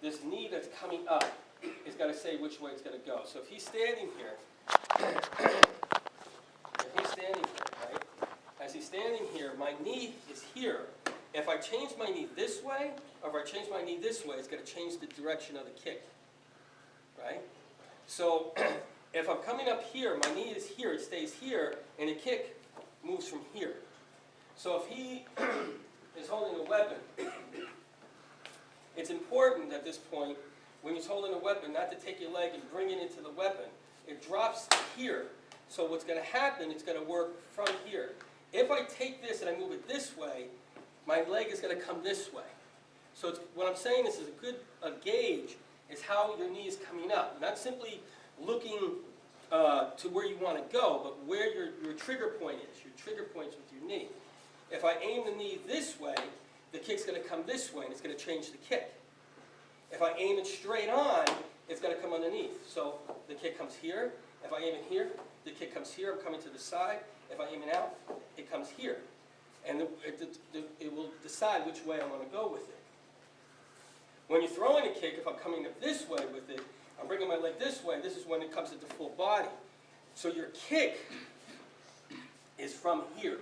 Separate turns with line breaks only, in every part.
this knee that's coming up is going to say which way it's going to go. So if he's standing here, right? As he's standing here, my knee is here. If I change my knee this way, or if I change my knee this way, it's going to change the direction of the kick, right? So if I'm coming up here, my knee is here, it stays here, and the kick moves from here. So if he is holding a weapon, it's important at this point, when he's holding a weapon, not to take your leg and bring it into the weapon. It drops here. So what's going to happen, it's going to work from here. If I take this and I move it this way, my leg is going to come this way. So what I'm saying is a good gauge is how your knee is coming up. Not simply looking to where you want to go, but where your trigger point is. Your trigger point's with your knee. If I aim the knee this way, the kick's going to come this way, and it's going to change the kick. If I aim it straight on, it's going to come underneath. So the kick comes here. If I aim it here, the kick comes here. I'm coming to the side. If I aim it out, it comes here. And it will decide which way I want to go with it. When you're throwing a kick, if I'm coming up this way with it, I'm bringing my leg this way, this is when it comes into full body. So your kick is from here.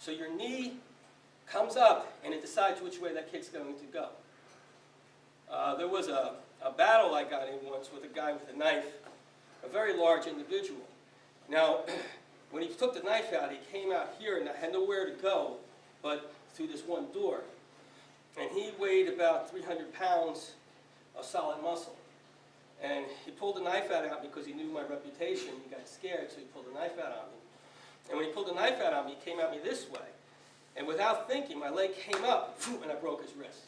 So your knee comes up, and it decides which way that kick's going to go. There was a battle I got in once with a guy with a knife, a very large individual. Now, when he took the knife out, he came out here and had nowhere to go but through this one door. And he weighed about 300 pounds of solid muscle. And he pulled the knife out on me because he knew my reputation. He got scared, so he pulled the knife out on me. And when he pulled the knife out on me, he came at me this way. And without thinking, my leg came up, and I broke his wrist.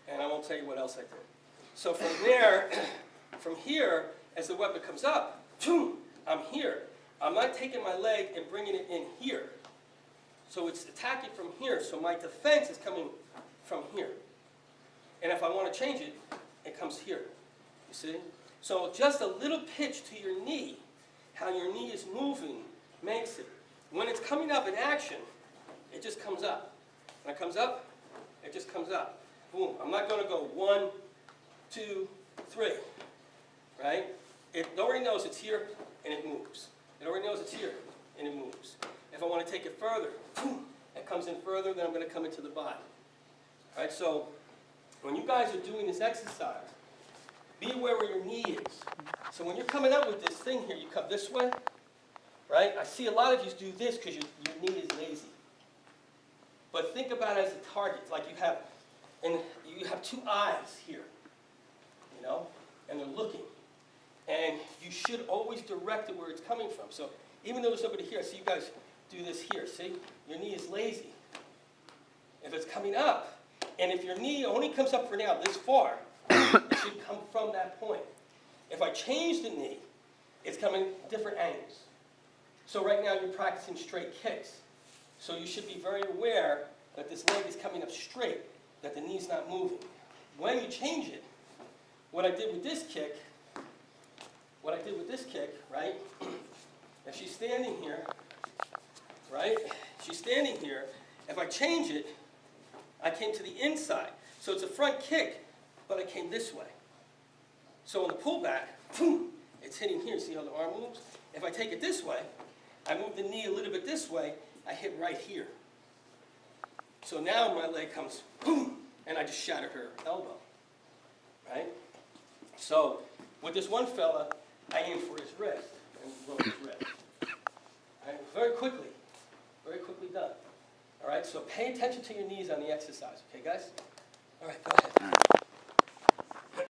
And I won't tell you what else I did. So from there, from here, as the weapon comes up, I'm here. I'm not taking my leg and bringing it in here. So it's attacking from here. So my defense is coming from here. And if I want to change it, it comes here. You see? So just a little pitch to your knee, how your knee is moving, makes it. When it's coming up in action, it just comes up. When it comes up, it just comes up. Boom. I'm not going to go 1, 2, 3. Right? It already knows it's here, and it moves. It already knows it's here, and it moves. If I want to take it further, boom, it comes in further, then I'm going to come into the body. All right? So when you guys are doing this exercise, be aware where your knee is. So when you're coming up with this thing here, you come this way. Right? I see a lot of you do this because your knee is lazy. But think about it as a target. Like you have two eyes here, you know, and they're looking. And you should always direct it where it's coming from. So even though there's nobody here, I see you guys do this here. See? Your knee is lazy. If it's coming up, and if your knee only comes up for now this far, it should come from that point. If I change the knee, it's coming different angles. So right now you're practicing straight kicks. So you should be very aware that this leg is coming up straight, that the knee's not moving. When you change it, what I did with this kick, right? If she's standing here, right? She's standing here. If I change it, I came to the inside. So it's a front kick, but I came this way. So on the pullback, boom, it's hitting here. See how the arm moves? If I take it this way, I move the knee a little bit this way, I hit right here. So now my leg comes, boom, and I just shattered her elbow, right? So with this one fella, I aimed for his wrist and broke his wrist. Right? Very quickly done. All right, so pay attention to your knees on the exercise, okay, guys? All right, go ahead.